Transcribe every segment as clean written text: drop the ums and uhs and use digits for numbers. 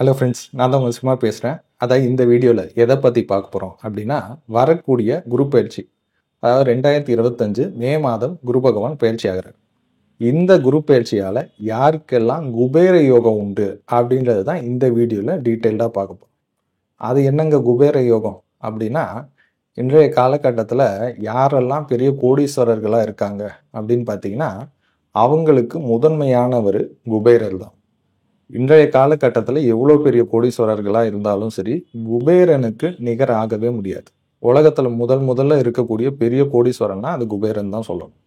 Hello friends, நான் தான் உங்கள் சும்மா பேசுகிறேன். அதாவது இந்த வீடியோவில் எதை பற்றி பார்க்க போகிறோம் அப்படின்னா, வரக்கூடிய குரு பயிற்சி. அதாவது 2025 மே மாதம் குரு பகவான் பயிற்சி ஆகிறார். இந்த குரு பயிற்சியால் யாருக்கெல்லாம் குபேர யோகம் உண்டு அப்படின்றது தான் இந்த வீடியோவில் டீட்டெயில்டாக பார்க்க போகிறோம். அது என்னங்க குபேர யோகம் அப்படின்னா, இன்றைய காலகட்டத்தில் யாரெல்லாம் பெரிய கோடீஸ்வரர்களாக இருக்காங்க அப்படின்னு பார்த்தீங்கன்னா, அவங்களுக்கு முதன்மையானவர் குபேரர் தான். இன்றைய காலகட்டத்தில் எவ்வளோ பெரிய கோடீஸ்வரர்களாக இருந்தாலும் சரி, குபேரனுக்கு நிகர் ஆகவே முடியாது. உலகத்தில் முதல்ல இருக்கக்கூடிய பெரிய கோடீஸ்வரன்னா அது குபேரன் தான் சொல்லணும்.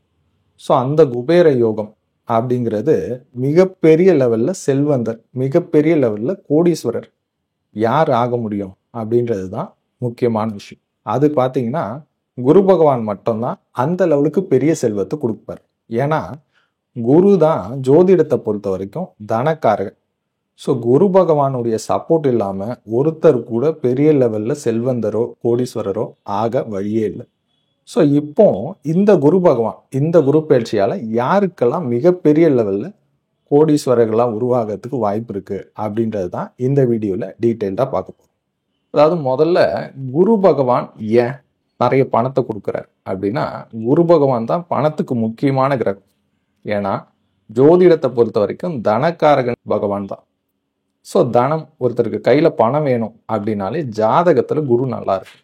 ஸோ அந்த குபேர யோகம் அப்படிங்கிறது மிகப்பெரிய லெவலில் செல்வந்தர், மிகப்பெரிய லெவலில் கோடீஸ்வரர் யார் ஆக முடியும் அப்படின்றது தான் முக்கியமான விஷயம். அது பார்த்தீங்கன்னா குரு பகவான் மட்டும்தான் அந்த லெவலுக்கு பெரிய செல்வத்தை கொடுப்பார். ஏன்னா குரு தான் ஜோதிடத்தை பொறுத்த வரைக்கும் தனக்காரகன். ஸோ குரு பகவானுடைய சப்போர்ட் இல்லாமல் ஒருத்தர் கூட பெரிய லெவலில் செல்வந்தரோ கோடீஸ்வரரோ ஆக வழியே இல்லை. ஸோ இப்போ இந்த குரு பகவான் இந்த குரு பயிற்சியால் யாருக்கெல்லாம் மிகப்பெரிய லெவலில் கோடீஸ்வரர்களாக உருவாகிறதுக்கு வாய்ப்பு இருக்குது அப்படின்றது தான் இந்த வீடியோவில் டீட்டெயில்டாக பார்க்க போகிறோம். அதாவது முதல்ல குரு பகவான் ஏன் நிறைய பணத்தை கொடுக்குறார் அப்படின்னா, குரு பகவான் தான் பணத்துக்கு முக்கியமான கிரகம். ஏன்னா ஜோதிடத்தை பொறுத்த வரைக்கும் தனக்காரகன் பகவான் தான். ஸோ தனம், ஒருத்தருக்கு கையில் பணம் வேணும் அப்படின்னாலே ஜாதகத்தில் குரு நல்லா இருக்கு.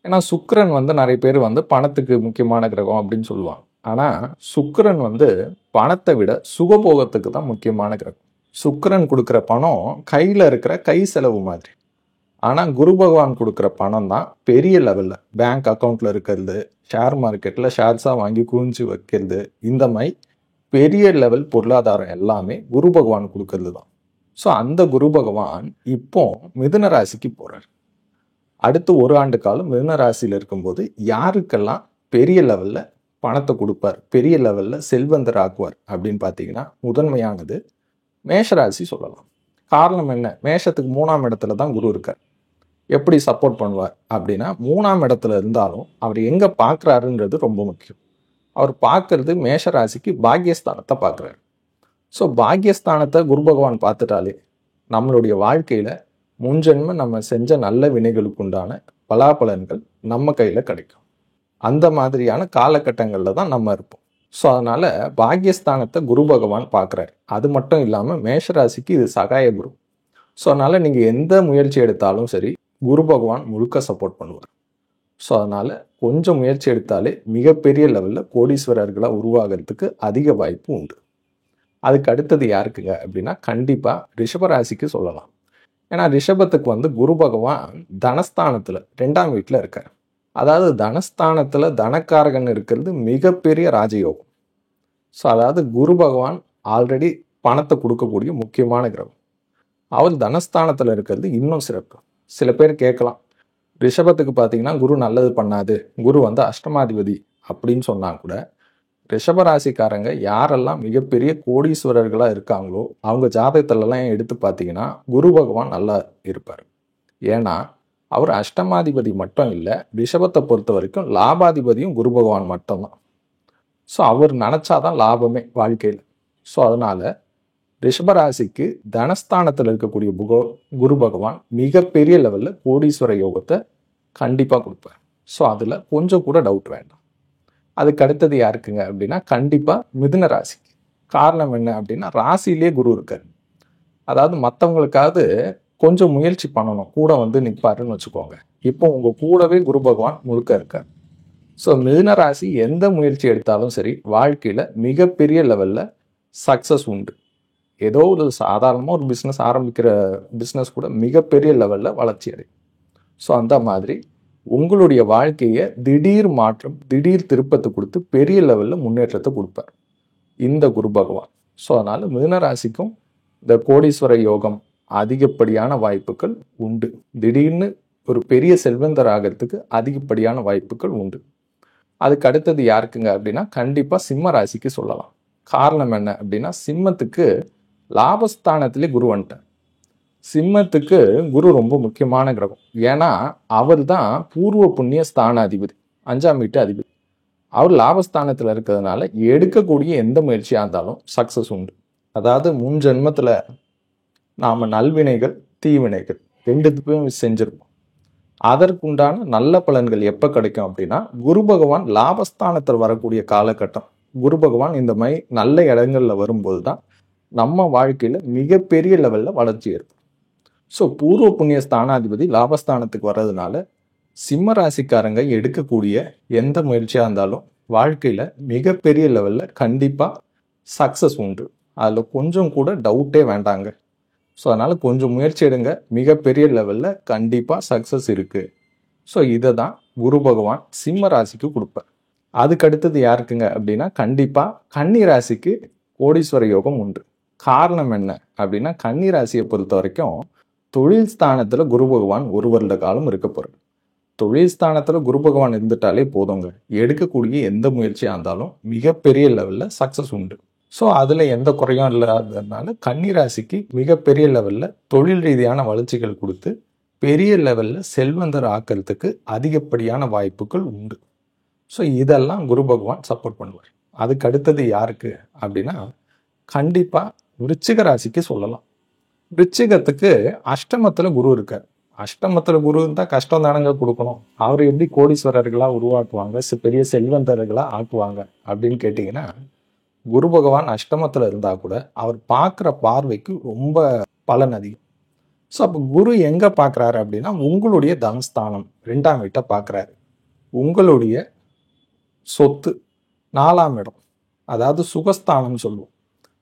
ஏன்னா சுக்கிரன் நிறைய பேர் பணத்துக்கு முக்கியமான கிரகம் அப்படின்னு சொல்லுவாங்க. ஆனால் சுக்கிரன் பணத்தை விட சுகபோகத்துக்கு தான் முக்கியமான கிரகம். சுக்கிரன் கொடுக்குற பணம் கையில் இருக்கிற கை செலவு மாதிரி. ஆனால் குரு பகவான் கொடுக்குற பணம் தான் பெரிய லெவலில் பேங்க் அக்கௌண்ட்டில் இருக்கிறது, ஷேர் மார்க்கெட்டில் ஷேர்ஸாக வாங்கி குவிஞ்சு வைக்கிறது, இந்த மாதிரி பெரிய லெவல் பொருளாதாரம் எல்லாமே குரு பகவான் கொடுக்கறது தான். ஸோ அந்த குரு பகவான் இப்போ மிதுன ராசிக்கு போகிறார். அடுத்து ஒரு ஆண்டு காலம் மிதுன ராசியில் இருக்கும்போது யாருக்கெல்லாம் பெரிய லெவலில் பணத்தை கொடுப்பார், பெரிய லெவலில் செல்வந்தர் ஆக்குவார் அப்படின்னு பார்த்தீங்கன்னா, முதன்மையானது மேஷராசி சொல்லலாம். காரணம் என்ன? மேஷத்துக்கு 3ஆம் இடத்துல தான் குரு இருக்கார். எப்படி சப்போர்ட் பண்ணுவார் அப்படின்னா, 3ஆம் இடத்துல இருந்தாலும் அவர் எங்கே பார்க்குறாருன்றது ரொம்ப முக்கியம். அவர் பார்க்கறது மேஷராசிக்கு பாக்கியஸ்தானத்தை பார்க்குறாரு. ஸோ பாக்கியஸ்தானத்தை குரு பகவான் பார்த்துட்டாலே நம்மளுடைய வாழ்க்கையில் முன்ஜென்ம நம்ம செஞ்ச நல்ல வினைகளுக்கு உண்டான பலாபலன்கள் நம்ம கையில் கிடைக்கும். அந்த மாதிரியான காலகட்டங்களில் தான் நம்ம இருப்போம். ஸோ அதனால் பாக்கியஸ்தானத்தை குரு பகவான் பார்க்குறாரு. அது மட்டும் இல்லாமல் மேஷராசிக்கு இது சகாய குரு. ஸோ அதனால் நீங்கள் எந்த முயற்சி எடுத்தாலும் சரி, குரு பகவான் முழுக்க சப்போர்ட் பண்ணுவார். ஸோ அதனால் கொஞ்சம் முயற்சி எடுத்தாலே மிகப்பெரிய லெவலில் கோடீஸ்வரர்களாக உருவாகிறதுக்கு அதிக வாய்ப்பு உண்டு. அதுக்கு அடுத்தது யாருக்குங்க அப்படின்னா, கண்டிப்பாக ரிஷபராசிக்கு சொல்லலாம். ஏன்னா ரிஷபத்துக்கு குரு பகவான் தனஸ்தானத்தில் 2ஆம் வீட்டில் இருக்கார். அதாவது தனஸ்தானத்தில் தனக்காரகன் இருக்கிறது மிகப்பெரிய ராஜயோகம். ஸோ அதாவது குரு பகவான் ஆல்ரெடி பணத்தை கொடுக்கக்கூடிய முக்கியமான கிரகம். அவர் தனஸ்தானத்தில் இருக்கிறது இன்னும் சிறப்பு. சில பேர் கேட்கலாம், ரிஷபத்துக்கு பார்த்தீங்கன்னா குரு நல்லது பண்ணாது, குரு அஷ்டமாதிபதி அப்படின்னு சொன்னால் கூட, ரிஷபராசிக்காரங்க யாரெல்லாம் மிகப்பெரிய கோடீஸ்வரர்களாக இருக்காங்களோ அவங்க ஜாதகத்திலலாம் எடுத்து பார்த்தீங்கன்னா குரு பகவான் நல்லா இருப்பார். ஏன்னா அவர் அஷ்டமாதிபதி மட்டும் இல்லை, ரிஷபத்தை பொறுத்த வரைக்கும் லாபாதிபதியும் குரு பகவான் மட்டும்தான். ஸோ அவர் நினச்சாதான் லாபமே வாழ்க்கையில். ஸோ அதனால் ரிஷபராசிக்கு தனஸ்தானத்தில் இருக்கக்கூடிய குரு பகவான் மிகப்பெரிய லெவலில் கோடீஸ்வர யோகத்தை கண்டிப்பாக கொடுப்பார். ஸோ அதில் கொஞ்சம் கூட டவுட் வேண்டாம். அதுக்கு அடுத்தது யாருக்குங்க அப்படின்னா, கண்டிப்பாக மிதுன ராசிக்கு. காரணம் என்ன அப்படின்னா, ராசியிலே குரு இருக்கார். அதாவது மற்றவங்களுக்காவது கொஞ்சம் முயற்சி பண்ணணும், கூட நிற்பாருன்னு வச்சுக்கோங்க. இப்போ உங்கள் கூடவே குரு பகவான் முழுக்க இருக்கார். ஸோ மிதுன ராசி எந்த முயற்சி எடுத்தாலும் சரி, வாழ்க்கையில் மிகப்பெரிய லெவலில் சக்ஸஸ் உண்டு. ஏதோ ஒரு சாதாரணமாக ஒரு பிஸ்னஸ் ஆரம்பிக்கிற பிஸ்னஸ் கூட மிகப்பெரிய லெவலில் வளர்ச்சி அடையும். ஸோ அந்த மாதிரி உங்களுடைய வாழ்க்கையை திடீர் மாற்றம், திடீர் திருப்பத்தை கொடுத்து பெரிய லெவலில் முன்னேற்றத்தை கொடுப்பார் இந்த குரு பகவான். ஸோ அதனால் மிதுன ராசிக்கும் இந்த கோடீஸ்வர யோகம் அதிகப்படியான வாய்ப்புகள் உண்டு. திடீர்னு ஒரு பெரிய செல்வந்தர் ஆகிறதுக்கு அதிகப்படியான வாய்ப்புகள் உண்டு. அதுக்கு அடுத்தது யாருக்குங்க அப்படின்னா, கண்டிப்பாக சிம்ம ராசிக்கு சொல்லலாம். காரணம் என்ன அப்படின்னா, சிம்மத்துக்கு லாபஸ்தானத்திலே குரு வந்துட்டார். சிம்மத்துக்கு குரு ரொம்ப முக்கியமான கிரகம். ஏன்னா அவர் தான் பூர்வ புண்ணிய ஸ்தான அதிபதி, 5ஆம் வீட்டு அதிபதி. அவர் லாபஸ்தானத்தில் இருக்கிறதுனால எடுக்கக்கூடிய எந்த முயற்சியாக இருந்தாலும் சக்ஸஸ் உண்டு. அதாவது முன் ஜென்மத்தில் நாம் நல்வினைகள் தீவினைகள் ரெண்டுத்துக்கும் செஞ்சிருப்போம். அதற்குண்டான நல்ல பலன்கள் எப்போ கிடைக்கும் அப்படின்னா, குரு பகவான் லாபஸ்தானத்தில் வரக்கூடிய காலகட்டம். குரு பகவான் இந்த மாதிரி நல்ல இடங்கள்ல வரும்போது தான் நம்ம வாழ்க்கையில மிகப்பெரிய லெவல்ல வளர்ச்சி ஏற்படும். ஸோ பூர்வ புண்ணிய ஸ்தானாதிபதி லாபஸ்தானத்துக்கு வர்றதுனால சிம்ம ராசிக்காரங்க எடுக்கக்கூடிய எந்த முயற்சியாக இருந்தாலும் வாழ்க்கையில் மிகப்பெரிய லெவலில் கண்டிப்பாக சக்ஸஸ் உண்டு. அதில் கொஞ்சம் கூட டவுட்டே வேண்டாங்க. ஸோ அதனால் கொஞ்சம் முயற்சி எடுங்க, மிகப்பெரிய லெவலில் கண்டிப்பாக சக்ஸஸ் இருக்குது. ஸோ இதை தான் குரு பகவான் சிம்ம ராசிக்கு கொடுப்பார். அதுக்கு அடுத்தது யாருக்குங்க அப்படின்னா, கண்டிப்பாக கன்னி ராசிக்கு கோடீஸ்வர யோகம் உண்டு. காரணம் என்ன அப்படின்னா, கன்னி ராசியை பொறுத்த வரைக்கும் தொழில் ஸ்தானத்தில் குரு பகவான் 1 வருட காலம் இருக்க போகிறார். தொழில் ஸ்தானத்தில் குரு பகவான் இருந்துட்டாலே போதுங்க, எடுக்கக்கூடிய எந்த முயற்சியாக இருந்தாலும் மிகப்பெரிய லெவலில் சக்ஸஸ் உண்டு. ஸோ அதில் எந்த குறையும் இல்லாததுனால கன்னி ராசிக்கு மிகப்பெரிய லெவலில் தொழில் ரீதியான வளர்ச்சிகள் கொடுத்து பெரிய லெவலில் செல்வந்தர் ஆக்கிறதுக்கு அதிகப்படியான வாய்ப்புகள் உண்டு. ஸோ இதெல்லாம் குரு பகவான் சப்போர்ட் பண்ணுவார். அதுக்கு அடுத்தது யாருக்கு அப்படின்னா, கண்டிப்பாக விருச்சிக ராசிக்கு சொல்லலாம். விருச்சிகத்துக்கு அஷ்டமத்தில் குரு இருக்கார். அஷ்டமத்தில் குரு இருந்தால் கஷ்டம் தானங்க கொடுக்கணும். அவர் எப்படி கோடீஸ்வரர்களாக உருவாக்குவாங்க, பெரிய செல்வந்தர்களாக ஆக்குவாங்க அப்படின்னு கேட்டிங்கன்னா, குரு பகவான் அஷ்டமத்தில் இருந்தால் கூட அவர் பார்க்குற பார்வைக்கு ரொம்ப பலன் அதிகம். ஸோ அப்போ குரு எங்கே பார்க்குறாரு அப்படின்னா, உங்களுடைய தனஸ்தானம் 2ஆம் வீட்டை பார்க்குறாரு. உங்களுடைய சொத்து 4ஆம் இடம், அதாவது சுகஸ்தானம் சொல்லுவோம்.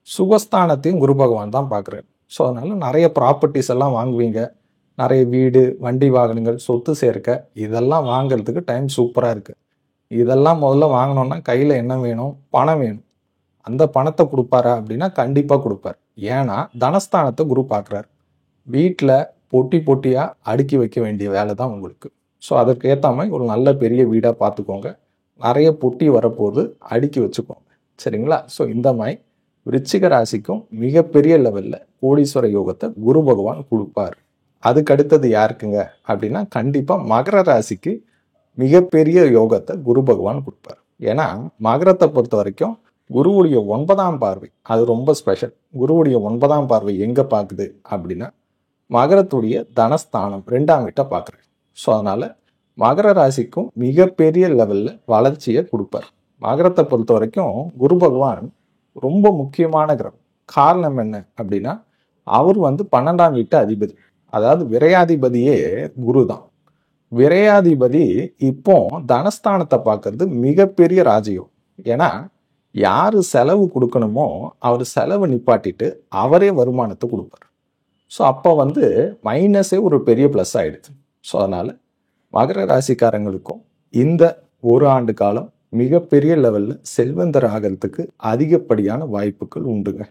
சுகஸ்தானத்தையும் குரு பகவான் தான் பார்க்குறாரு. ஸோ அதனால நிறைய ப்ராப்பர்ட்டிஸ் எல்லாம் வாங்குவீங்க. நிறைய வீடு, வண்டி வாகனங்கள், சொத்து சேர்க்க இதெல்லாம் வாங்கிறதுக்கு டைம் சூப்பராக இருக்குது. இதெல்லாம் முதல்ல வாங்கினோன்னா கையில் என்ன வேணும்? பணம் வேணும். அந்த பணத்தை கொடுப்பாரா அப்படின்னா கண்டிப்பாக கொடுப்பார். ஏன்னா தனஸ்தானத்தை குரு பார்க்குறாரு. வீட்டில் பொட்டி பொட்டியாக அடுக்கி வைக்க வேண்டிய வேலை தான் உங்களுக்கு. ஸோ அதற்கு ஏற்ற மாதிரி ஒரு நல்ல பெரிய வீடாக பார்த்துக்கோங்க. நிறைய பொட்டி வரப்போது அடுக்கி வச்சுக்கோங்க, சரிங்களா? ஸோ இந்த மாதிரி விருச்சிக ராசிக்கும் மிகப்பெரிய லெவலில் கோடீஸ்வர யோகத்தை குரு பகவான் கொடுப்பார். அதுக்கு அடுத்தது யாருக்குங்க அப்படின்னா, கண்டிப்பாக மகர ராசிக்கு மிகப்பெரிய யோகத்தை குரு பகவான் கொடுப்பார். ஏன்னா மகரத்தை பொறுத்த வரைக்கும் குருவுடைய 9ஆம் பார்வை அது ரொம்ப ஸ்பெஷல். குருவுடைய 9ஆம் பார்வை எங்கே பார்க்குது அப்படின்னா, மகரத்துடைய தனஸ்தானம் 2ஆம் வீட்டை பார்க்குறாரு. ஸோ அதனால் மகர ராசிக்கும் மிகப்பெரிய லெவலில் வளர்ச்சியை கொடுப்பார். மகரத்தை பொறுத்த வரைக்கும் குரு பகவான் ரொம்ப முக்கியமான கிரகம். காரணம் என்ன அப்படின்னா, அவர் 12ஆம் வீட்டு அதிபதி, அதாவது விரையாதிபதியே குரு தான். விரையாதிபதி இப்போ தனஸ்தானத்தை பார்க்கறது மிகப்பெரிய ராஜயோகம். ஏன்னா யார் செலவு கொடுக்கணுமோ அவர் செலவு நிப்பாட்டிட்டு அவரே வருமானத்தை கொடுப்பார். ஸோ அப்போ மைனஸே ஒரு பெரிய ப்ளஸ் ஆகிடுது. ஸோ அதனால் மகர ராசிக்காரங்களுக்கும் இந்த 1 ஆண்டு காலம் மிகப்பெரிய லெவலில் செல்வந்தர் ஆகிறதுக்கு அதிகப்படியான வாய்ப்புகள் உண்டுங்க.